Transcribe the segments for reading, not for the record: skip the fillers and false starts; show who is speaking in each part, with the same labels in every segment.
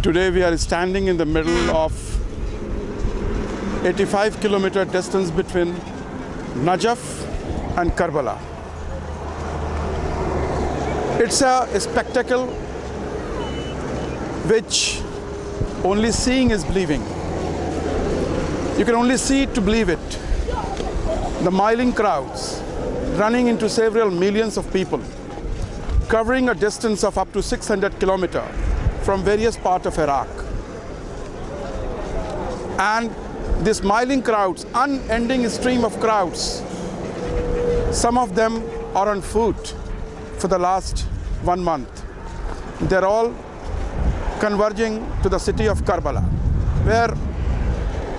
Speaker 1: Today we are standing in the middle of 85-kilometer distance between Najaf and Karbala. It's a spectacle which only seeing is believing. You can only see it to believe it. The milling crowds running into several millions of people, covering a distance of up to 600 kilometers from various parts of Iraq. And this milling crowds, unending stream of crowds, some of them are on foot for the last 1 month. They're all converging to the city of Karbala, where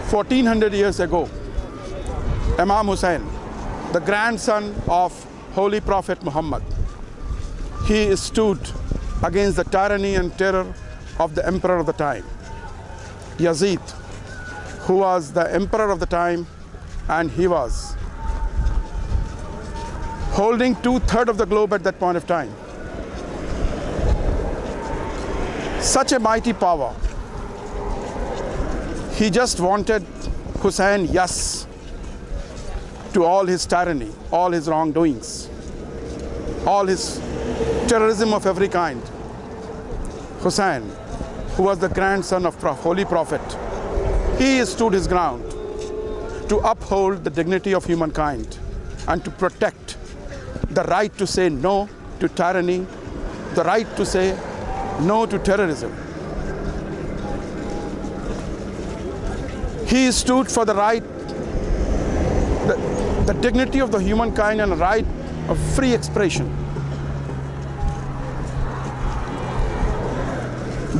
Speaker 1: 1400 years ago, Imam Hussein, the grandson of Holy Prophet Muhammad, he stood against the tyranny and terror of the emperor of the time, Yazid, who was the emperor of the time, and he was holding 2/3 of the globe at that point of time. Such a mighty power. He just wanted Hussein, yes, to all his tyranny, all his wrongdoings, all his terrorism of every kind. Hussein, who was the grandson of Holy Prophet, he stood his ground to uphold the dignity of humankind and to protect the right to say no to tyranny, the right to say no to terrorism. He stood for the right, the dignity of the humankind and the right of free expression.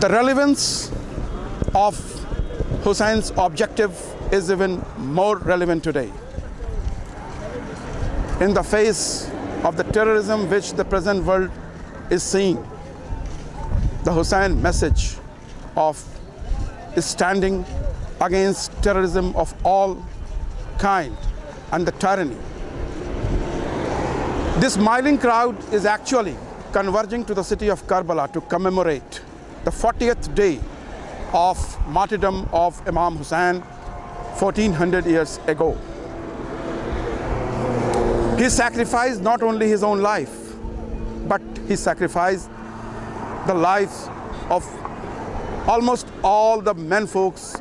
Speaker 1: The relevance of Hussein's objective is even more relevant today. In the face of the terrorism which the present world is seeing, the Hussein message of standing against terrorism of all kind and the tyranny. This milling crowd is actually converging to the city of Karbala to commemorate the 40th day of martyrdom of Imam Hussein 1400 years ago. He sacrificed not only his own life, but he sacrificed the lives of almost all the men folks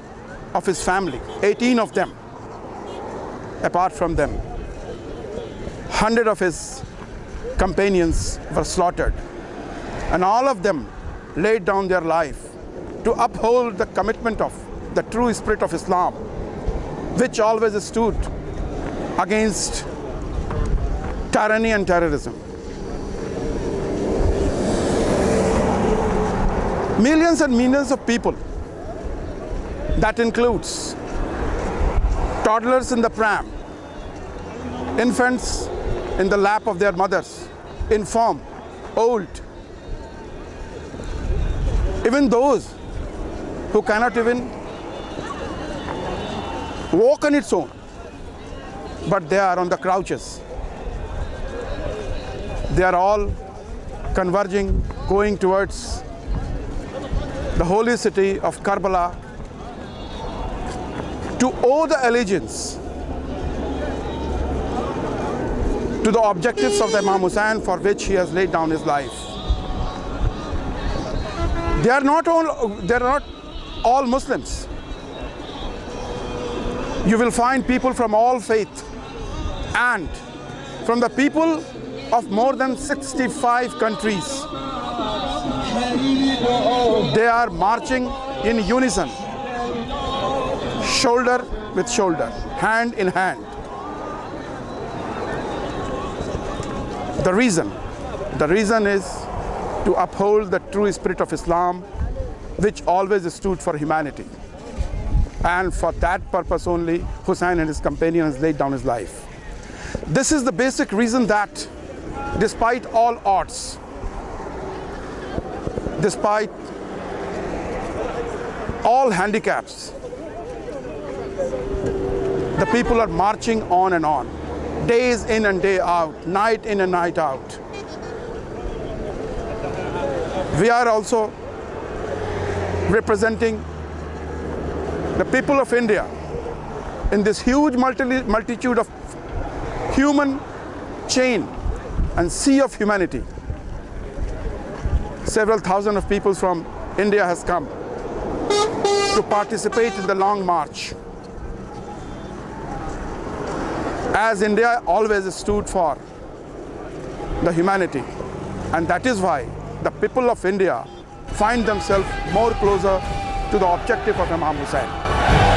Speaker 1: of his family, 18 of them. Apart from them, 100 of his companions were slaughtered, and all of them laid down their life to uphold the commitment of the true spirit of Islam, which always stood against tyranny and terrorism. Millions and millions of people, that includes toddlers in the pram, infants in the lap of their mothers, infirm, old, even those who cannot even walk on its own, but they are on the crouches. They are all converging, going towards the holy city of Karbala to owe the allegiance to the objectives of the Imam Hussein for which he has laid down his life. They are not all Muslims. You will find people from all faith and from the people of more than 65 countries. They are marching in unison, shoulder with shoulder, hand in hand. The reason is to uphold the true spirit of Islam, which always stood for humanity. And for that purpose only, Hussein and his companions laid down his life. This is the basic reason that despite all odds, despite all handicaps, the people are marching on and on, days in and day out, night in and night out. We are also representing the people of India in this huge multitude of human chain and sea of humanity. Several thousand of people from India has come to participate in the long march. As India always stood for the humanity, and that is why the people of India find themselves more closer to the objective of Imam Hussain.